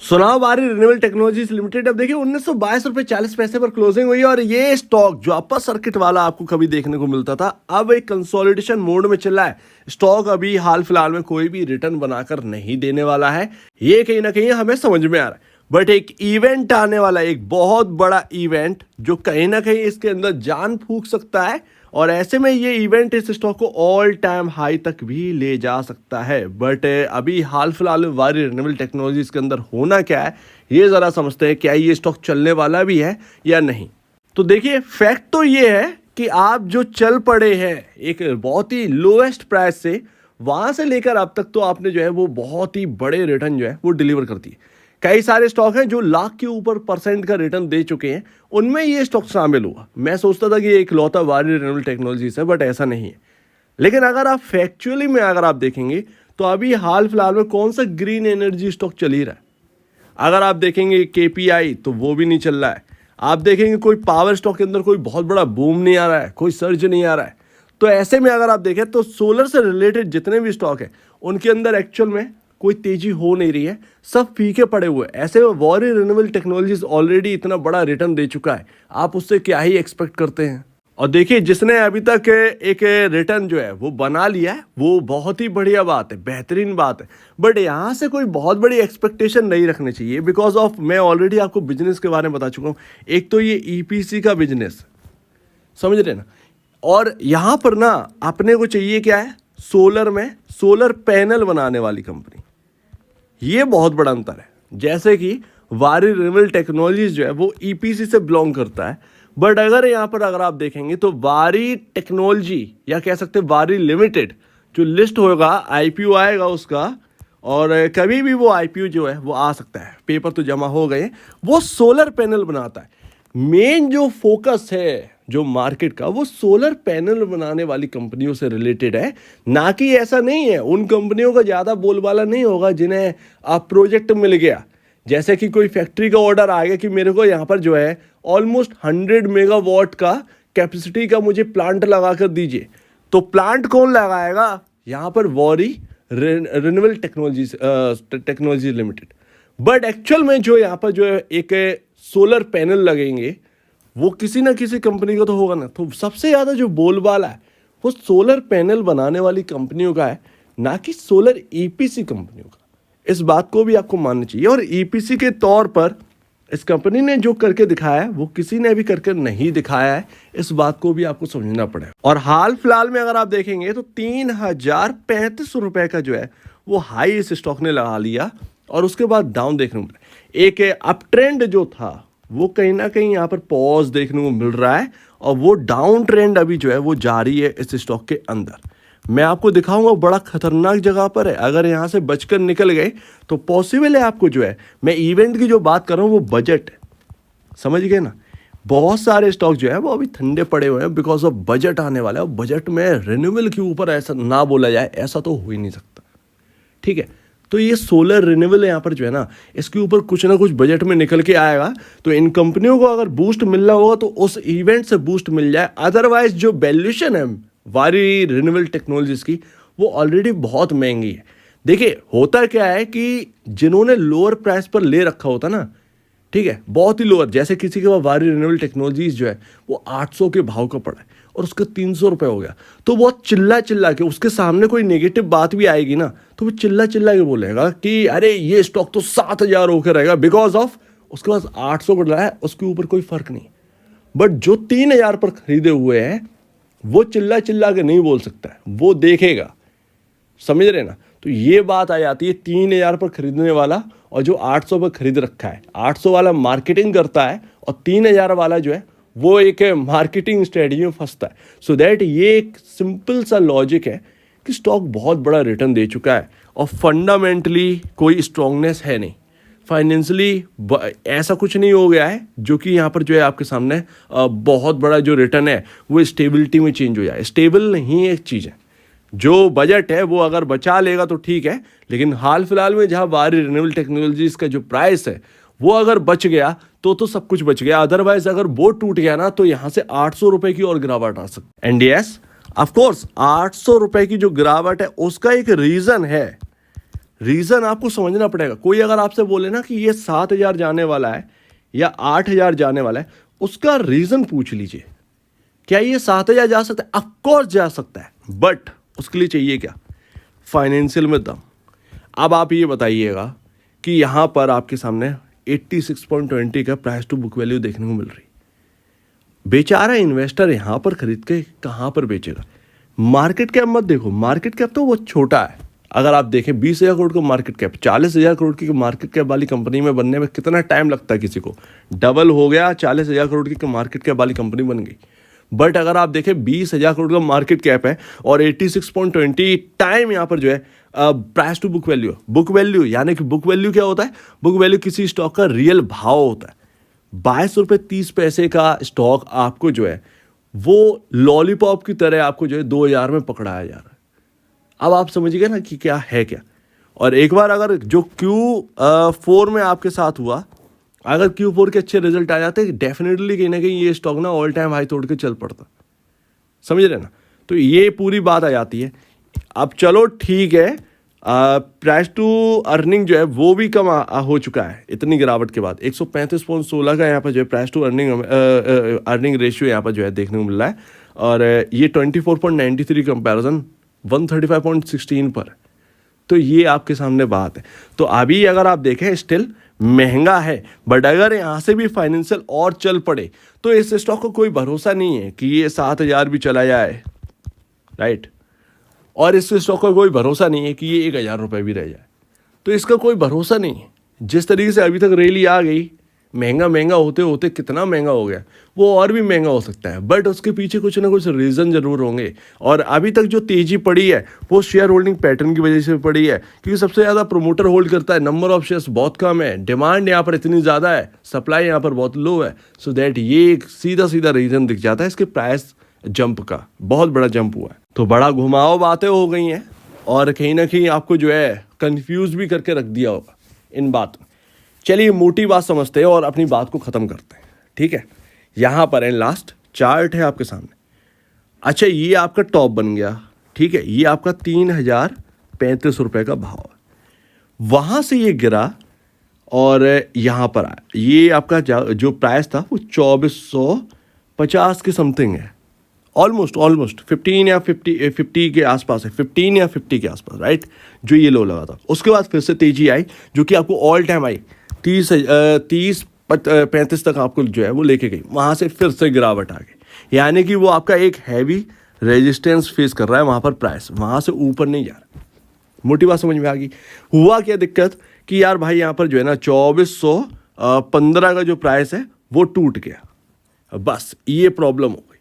सुनाओ बारी renewable technologies limited अब देखिए 1922 रुपये 40 पैसे पर क्लोजिंग हुई और ये स्टॉक जो अपर सर्किट वाला आपको कभी देखने को मिलता था अब एक कंसोलिडेशन मोड में चल रहा है। स्टॉक अभी हाल फिलहाल में कोई भी रिटर्न बनाकर नहीं देने वाला है, ये कहीं ना कहीं हमें समझ में आ रहा है। बट एक इवेंट आने वाला है, एक बहुत बड़ा इवेंट जो कहीं ना कहीं इसके अंदर जान फूंक सकता है और ऐसे में ये इवेंट इस स्टॉक को ऑल टाइम हाई तक भी ले जा सकता है। बट अभी हाल फिलहाल में वारी रिन्यूएबल टेक्नोलॉजीज के अंदर होना क्या है ये ज़रा समझते हैं, क्या ये स्टॉक चलने वाला भी है या नहीं। तो देखिए फैक्ट तो ये है कि आप जो चल पड़े हैं एक बहुत ही लोएस्ट प्राइस से, वहाँ से लेकर अब तक तो आपने जो है वो बहुत ही बड़े रिटर्न जो है वो डिलीवर करती है। कई सारे स्टॉक हैं जो लाख के ऊपर परसेंट का रिटर्न दे चुके हैं, उनमें ये स्टॉक शामिल हुआ। मैं सोचता था कि ये इकलौता वारी रिन्यूएबल टेक्नोलॉजीज है, बट ऐसा नहीं है। लेकिन अगर आप फैक्चुअली में अगर आप देखेंगे तो अभी हाल फिलहाल में कौन सा ग्रीन एनर्जी स्टॉक चल ही रहा है। अगर आप देखेंगे केपीआई तो वो भी नहीं चल रहा है। आप देखेंगे कोई पावर स्टॉक के अंदर कोई बहुत बड़ा बूम नहीं आ रहा है, कोई सर्ज नहीं आ रहा है। तो ऐसे में अगर आप देखें तो सोलर से रिलेटेड जितने भी स्टॉक हैं उनके अंदर एक्चुअल में कोई तेजी हो नहीं रही है, सब फीके पड़े हुए हैं। ऐसे में वारी रिन्यूएबल टेक्नोलॉजीज ऑलरेडी इतना बड़ा रिटर्न दे चुका है, आप उससे क्या ही एक्सपेक्ट करते हैं। और देखिए जिसने अभी तक एक रिटर्न जो है वो बना लिया है वो बहुत ही बढ़िया बात है, बेहतरीन बात है। बट यहाँ से कोई बहुत बड़ी एक्सपेक्टेशन नहीं रखनी चाहिए बिकॉज ऑफ मैं ऑलरेडी आपको बिजनेस के बारे में बता चुका हूँ। एक तो ये ईपीसी का बिजनेस, समझ रहे ना, और यहाँ पर ना अपने को चाहिए क्या है, सोलर में सोलर पैनल बनाने वाली कंपनी। ये बहुत बड़ा अंतर है। जैसे कि वारी रिन्यूएबल टेक्नोलॉजीज जो है वो ईपीसी से बिलोंग करता है, बट अगर यहाँ पर अगर आप देखेंगे तो वारी टेक्नोलॉजी या कह सकते हैं वारी लिमिटेड जो लिस्ट होगा, आईपीओ आएगा उसका, और कभी भी वो आईपीओ जो है वो आ सकता है, पेपर तो जमा हो गए। वो सोलर पैनल बनाता है। मेन जो फोकस है जो मार्केट का वो सोलर पैनल बनाने वाली कंपनियों से रिलेटेड है, ना कि ऐसा नहीं है उन कंपनियों का ज़्यादा बोलबाला नहीं होगा जिन्हें आप प्रोजेक्ट मिल गया। जैसे कि कोई फैक्ट्री का ऑर्डर आ गया कि मेरे को यहाँ पर जो है ऑलमोस्ट 100 मेगावाट का कैपेसिटी का मुझे प्लांट लगा कर दीजिए, तो प्लांट कौन लगाएगा, यहाँ पर वारी renewable technology limited. But actual में जो यहाँ पर जो है एक सोलर पैनल लगेंगे वो किसी ना किसी कंपनी का तो होगा ना। तो सबसे ज़्यादा जो बोलबाला है वो सोलर पैनल बनाने वाली कंपनियों का है, ना कि सोलर ईपीसी कंपनियों का। इस बात को भी आपको मानना चाहिए। और ईपीसी के तौर पर इस कंपनी ने जो करके दिखाया है वो किसी ने भी करके नहीं दिखाया है, इस बात को भी आपको समझना पड़ेगा। और हाल फिलहाल में अगर आप देखेंगे तो 3035 रुपए का जो है वो हाई इस स्टॉक ने लगा लिया और उसके बाद डाउन देखने को मिला। एक अप ट्रेंड जो था वो कहीं ना कहीं यहाँ पर पॉज देखने को मिल रहा है और वो डाउन ट्रेंड अभी जो है वो जारी है इस स्टॉक के अंदर। मैं आपको दिखाऊंगा बड़ा खतरनाक जगह पर है, अगर यहाँ से बचकर निकल गए तो पॉसिबल है आपको जो है, मैं इवेंट की जो बात कर रहा हूँ वो बजट है, समझ गए ना। बहुत सारे स्टॉक जो है वो अभी ठंडे पड़े हुए हैं बिकॉज ऑफ बजट आने वाला है। बजट में रिन्यूएबल के ऊपर ऐसा ना बोला जाए, ऐसा तो हो ही नहीं सकता, ठीक है। तो ये सोलर रिन्यूएबल यहाँ पर जो है ना इसके ऊपर कुछ ना कुछ बजट में निकल के आएगा। तो इन कंपनियों को अगर बूस्ट मिलना होगा तो उस इवेंट से बूस्ट मिल जाए, अदरवाइज जो वैल्यूएशन है वारी रिन्यूएबल टेक्नोलॉजीज की वो ऑलरेडी बहुत महंगी है। देखिए होता क्या है कि जिन्होंने लोअर प्राइस पर ले रखा होता ना, ठीक है, बहुत ही लोअर, जैसे किसी के पास वारी रिन्यूएबल टेक्नोलॉजीज जो है वो 800 के भाव का पड़ा है और उसका 300 रुपये हो गया, तो वो चिल्ला चिल्ला के, उसके सामने कोई नेगेटिव बात भी आएगी ना तो वो चिल्ला चिल्ला के बोलेगा कि अरे ये स्टॉक तो 7000 होकर रहेगा बिकॉज ऑफ उसके पास 800 का है, उसके ऊपर कोई फर्क नहीं। बट जो 3000 पर खरीदे हुए हैं वो चिल्ला चिल्ला के नहीं बोल सकता है, वो देखेगा, समझ रहे ना। तो ये बात आ जाती है 3000 पर खरीदने वाला और जो 800 पर खरीद रखा है। 800 वाला मार्केटिंग करता है और 3000 वाला जो है वो एक मार्केटिंग स्ट्रेटजी में फंसता है। सो दैट ये एक सिंपल सा लॉजिक है कि स्टॉक बहुत बड़ा रिटर्न दे चुका है और फंडामेंटली कोई स्ट्रांगनेस है नहीं, फाइनेंशियली ऐसा कुछ नहीं हो गया है जो कि यहाँ पर जो है आपके सामने बहुत बड़ा जो रिटर्न है वो स्टेबिलिटी में चेंज हो जाए। स्टेबल नहीं एक चीज़ है, जो बजट है वो अगर बचा लेगा तो ठीक है, लेकिन हाल फिलहाल में जहाँ वारी रिन्यूएबल टेक्नोलॉजीज का जो प्राइस है वो अगर बच गया तो सब कुछ बच गया। अदरवाइज अगर वो टूट गया ना तो यहाँ से 800 रुपए की और गिरावट आ सकती है। एंड यस ऑफ कोर्स 800 रुपए की जो गिरावट है उसका एक रीजन है, रीज़न आपको समझना पड़ेगा। कोई अगर आपसे बोले ना कि ये 7,000 जाने वाला है या 8,000 जाने वाला है, उसका रीज़न पूछ लीजिए। क्या ये 7,000 जा सकता है? ऑफकोर्स जा सकता है, बट उसके लिए चाहिए क्या? फाइनेंशियल में दम। अब आप ये बताइएगा कि यहाँ पर आपके सामने 86.20 का प्राइस टू बुक वैल्यू देखने को मिल रही। बेचारा इन्वेस्टर यहाँ पर खरीद के कहाँ पर बेचेगा? मार्केट कैप मत देखो, मार्केट कैप तो वो छोटा है। अगर आप देखें 20,000 करोड़ का मार्केट कैप, 40,000 करोड़ की मार्केट कैप वाली कंपनी में बनने में कितना टाइम लगता है किसी को? डबल हो गया, 40,000 करोड़ की मार्केट कैप वाली कंपनी बन गई। बट अगर आप देखें 20,000 करोड़ का मार्केट कैप है और 86.20 टाइम यहाँ पर जो है प्राइस टू बुक वैल्यू यानी कि बुक वैल्यू क्या होता है? बुक वैल्यू किसी स्टॉक का रियल भाव होता है। 22.30 रुपये का स्टॉक आपको जो है वो लॉलीपॉप की तरह आपको जो है 2,000 में पकड़ाया जा रहा है। अब आप समझिए ना कि क्या है क्या। और एक बार अगर जो Q4 में आपके साथ हुआ, अगर Q4 के अच्छे रिजल्ट आ जाते डेफिनेटली कहीं ना कहीं ये स्टॉक ना ऑल टाइम हाई तोड़ के चल पड़ता, समझ रहे ना। तो ये पूरी बात आ जाती है। अब चलो ठीक है, प्राइस टू अर्निंग जो है वो भी कम हो चुका है इतनी गिरावट के बाद। 135.16 का यहाँ पर जो है प्राइस टू अर्निंग रेशियो यहाँ पर जो है देखने को मिल रहा है। और ये 24.93 कंपैरिजन 135.16 पर। तो ये आपके सामने बात है। तो अभी अगर आप देखें स्टिल महंगा है, बट अगर यहाँ से भी फाइनेंशियल और चल पड़े तो इस स्टॉक को कोई भरोसा नहीं है कि ये 7,000 भी चला जाए, राइट। और इस स्टॉक का कोई भरोसा नहीं है कि ये 1,000 रुपये भी रह जाए। तो इसका कोई भरोसा नहीं है। जिस तरीके से अभी तक रैली आ गई, महंगा होते होते कितना महंगा हो गया, वो और भी महंगा हो सकता है। बट उसके पीछे कुछ ना कुछ रीज़न जरूर होंगे। और अभी तक जो तेज़ी पड़ी है वो शेयर होल्डिंग पैटर्न की वजह से पड़ी है, क्योंकि सबसे ज़्यादा प्रोमोटर होल्ड करता है, नंबर ऑफ शेयर्स बहुत कम है, डिमांड यहाँ पर इतनी ज़्यादा है, सप्लाई यहाँ पर बहुत लो है। सो दैट ये एक सीधा रीज़न दिख जाता है इसके प्राइस जंप का। बहुत बड़ा जंप हुआ है। तो बड़ा घुमाव बातें हो गई हैं और कहीं ना कहीं आपको जो है कंफ्यूज भी करके रख दिया होगा इन बातों। चलिए मोटी बात समझते हैं और अपनी बात को ख़त्म करते हैं, ठीक है। यहाँ पर है लास्ट चार्ट है आपके सामने। अच्छा, ये आपका टॉप बन गया, ठीक है। ये आपका 3,035 रुपये का भाव है। वहाँ से ये गिरा और यहाँ पर आया। ये आपका जो प्राइस था वो 2,450 के समथिंग है। ऑलमोस्ट 15 या 50 के आसपास है, 15 या 50 के आसपास, राइट। जो ये लो लगा था, उसके बाद फिर से तेजी आई जो कि आपको ऑल टाइम आई 30-35 तक आपको जो है वो लेके गई। वहाँ से फिर से गिरावट आ गई, यानी कि वो आपका एक हैवी रेजिस्टेंस फेस कर रहा है वहाँ पर। प्राइस वहाँ से ऊपर नहीं जा रहा। मोटी बात समझ में आ गई। हुआ क्या दिक्कत कि यार भाई यहाँ पर जो है ना 2,415 का जो प्राइस है वो टूट गया। बस ये प्रॉब्लम हो गई।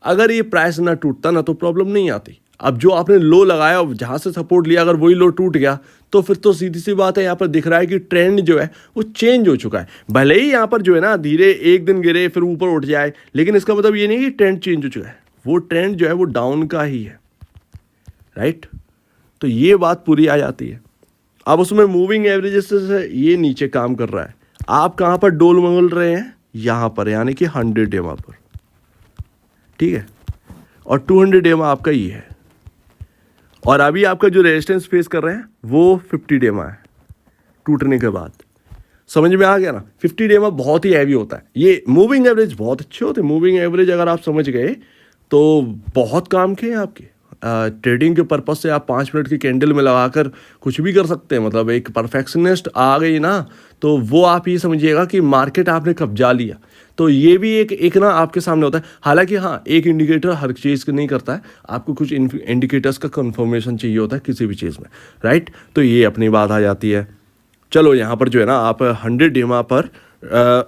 अगर ये प्राइस ना टूटता ना तो प्रॉब्लम नहीं आती। अब जो आपने लो लगाया जहाँ से सपोर्ट लिया, अगर वही लो टूट गया तो फिर तो सीधी सी बात है, यहाँ पर दिख रहा है कि ट्रेंड जो है वो चेंज हो चुका है। भले ही यहाँ पर जो है ना धीरे एक दिन गिरे फिर ऊपर उठ जाए, लेकिन इसका मतलब ये नहीं कि ट्रेंड चेंज हो चुका है। वो ट्रेंड जो है वो डाउन का ही है, राइट। तो ये बात पूरी आ जाती है। अब उसमें मूविंग एवरेजेस से ये नीचे काम कर रहा है। आप कहाँ पर डोल मंगल रहे हैं? यहाँ पर, यानी कि 100 EMA पर, ठीक है। और 200 EMA आपका ये है। और अभी आपका जो रेजिस्टेंस फेस कर रहे हैं वो 50 EMA है टूटने के बाद। समझ में आ गया ना। 50 EMA बहुत ही हैवी होता है। ये मूविंग एवरेज बहुत अच्छे होते हैं। मूविंग एवरेज अगर आप समझ गए तो बहुत काम के हैं आपके। ट्रेडिंग के पर्पस से आप 5 मिनट की कैंडल में लगाकर कुछ भी कर सकते हैं। मतलब एक परफेक्शनिस्ट आ गई ना तो वो आप ये समझिएगा कि मार्केट आपने कब्जा लिया। तो ये भी एक ना आपके सामने होता है। हालांकि हाँ, एक इंडिकेटर हर चीज़ नहीं करता है। आपको कुछ इंडिकेटर्स का कंफर्मेशन चाहिए होता है किसी भी चीज़ में, राइट। तो ये अपनी बात आ जाती है। चलो यहाँ पर जो है ना आप 100 EMA पर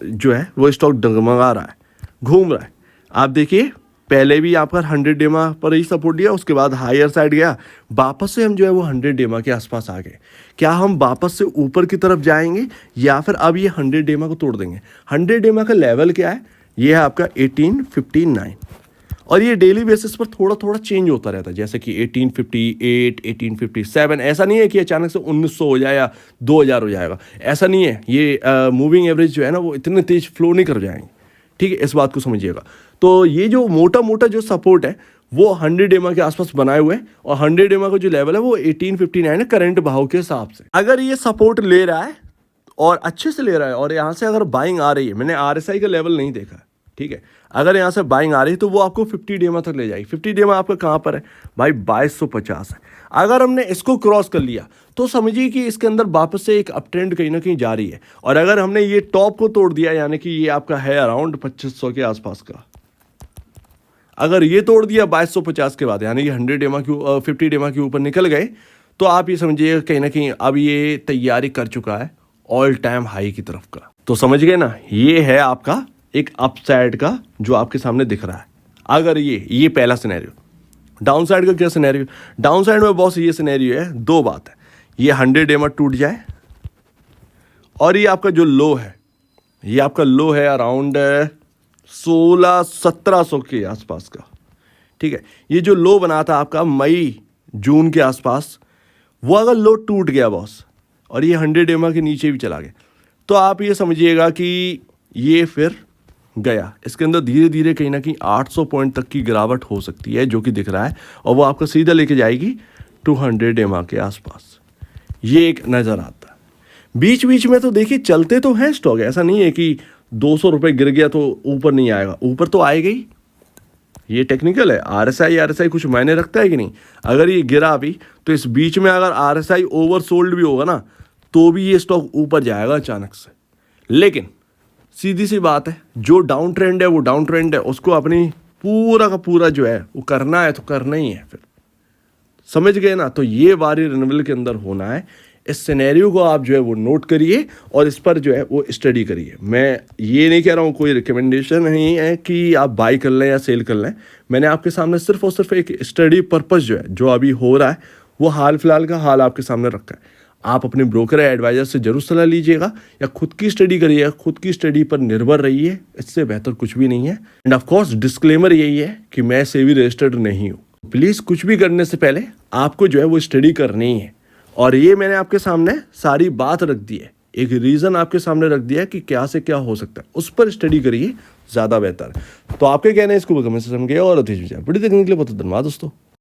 जो है वो स्टॉक डगमगा रहा है, घूम रहा है। आप देखिए पहले भी आपका 100 EMA पर ही सपोर्ट दिया, उसके बाद हायर साइड गया, वापस से हम जो है वो 100 EMA के आसपास आ गए। क्या हम वापस से ऊपर की तरफ जाएंगे या फिर अब ये 100 EMA को तोड़ देंगे? 100 EMA का लेवल क्या है? ये है आपका 1859 और ये डेली बेसिस पर थोड़ा थोड़ा चेंज होता रहता है, जैसे कि 1858, 1857। ऐसा नहीं है कि अचानक से 1900 हो जाए या 2000 हो जाएगा, ऐसा नहीं है। ये मूविंग एवरेज जो है ना वो इतने तेज फ्लो नहीं कर जाएंगे, ठीक है। इस बात को समझिएगा। तो ये जो मोटा मोटा जो सपोर्ट है वो 100 EMA के आसपास बनाए हुए हैं और 100 EMA का जो लेवल है वो 1859 है करंट भाव के हिसाब से। अगर ये सपोर्ट ले रहा है और अच्छे से ले रहा है और यहाँ से अगर बाइंग आ रही है, मैंने RSI का लेवल नहीं देखा है, ठीक है, अगर यहाँ से बाइंग आ रही है तो वो आपको 50 DMA तक ले जाएगी। 50 DMA आपका कहाँ पर है भाई, 2250 है। अगर हमने इसको क्रॉस कर लिया तो समझिए कि इसके अंदर वापस से एक अप ट्रेंड कहीं ना कहीं जारी है। और अगर हमने ये टॉप को तोड़ दिया, यानी कि ये आपका है अराउंड 2500 के आसपास का, अगर ये तोड़ दिया 2250 के बाद, यानी कि 100 DMA के 50 DMA के ऊपर निकल गए, तो आप ये समझिए कहीं ना कहीं अब ये तैयारी कर चुका है ऑल टाइम हाई की तरफ का। तो समझ गए ना, ये है आपका एक अपसाइड का जो आपके सामने दिख रहा है। अगर ये पहला सिनेरियो। डाउन साइड का क्या सिनेरियो, डाउन साइड में बॉस ये सिनेरियो है, दो बात है, ये 100 DMA टूट जाए और ये आपका जो लो है, ये आपका लो है अराउंड 1600-1700 के आसपास का, ठीक है। ये जो लो बना था आपका मई जून के आसपास, वो अगर लो टूट गया बॉस और ये 100 DMA के नीचे भी चला गया, तो आप ये समझिएगा कि ये फिर गया। इसके अंदर धीरे धीरे कहीं ना कहीं 800 पॉइंट तक की गिरावट हो सकती है, जो कि दिख रहा है, और वो आपको सीधा लेके जाएगी 200 DMA के आसपास। ये एक नज़र आता है। बीच बीच में तो देखिए चलते तो हैं स्टॉक, ऐसा नहीं है कि 200 रुपये गिर गया तो ऊपर नहीं आएगा, ऊपर तो आएगा ही। ये टेक्निकल है, RSI कुछ मायने रखता है कि नहीं। अगर ये गिरा भी तो इस बीच में अगर RSI ओवरसोल्ड भी होगा ना, तो भी ये स्टॉक ऊपर जाएगा अचानक से। लेकिन सीधी सी बात है, जो डाउन ट्रेंड है वो डाउन ट्रेंड है, उसको अपनी पूरा का पूरा जो है वो करना है तो करना ही है फिर, समझ गए ना। तो ये बारी रिन्यूएबल के अंदर होना है। इस सिनेरियो को आप जो है वो नोट करिए और इस पर जो है वो स्टडी करिए। मैं ये नहीं कह रहा हूँ, कोई रिकमेंडेशन नहीं है कि आप बाई कर लें या सेल कर लें। मैंने आपके सामने सिर्फ और सिर्फ एक स्टडी पर्पस जो है, जो अभी हो रहा है वो हाल फिलहाल का हाल आपके सामने रखा है। आप अपने ब्रोकर या एडवाइजर से जरूर सलाह लीजिएगा या खुद की स्टडी करिएगा, खुद की स्टडी पर निर्भर रहिए, इससे बेहतर कुछ भी नहीं है। एंड ऑफ कोर्स डिस्क्लेमर यही है कि मैं सेबी रजिस्टर्ड नहीं हूँ। प्लीज़ कुछ भी करने से पहले आपको जो है वो स्टडी करनी है। और ये मैंने आपके सामने सारी बात रख दी है, एक रीज़न आपके सामने रख दिया है कि क्या से क्या हो सकता है, उस पर स्टडी करिए, ज़्यादा बेहतर है। तो आपके कहना है इसको कमेंट से समझिए और वीडियो देखने के लिए बहुत धन्यवाद दोस्तों।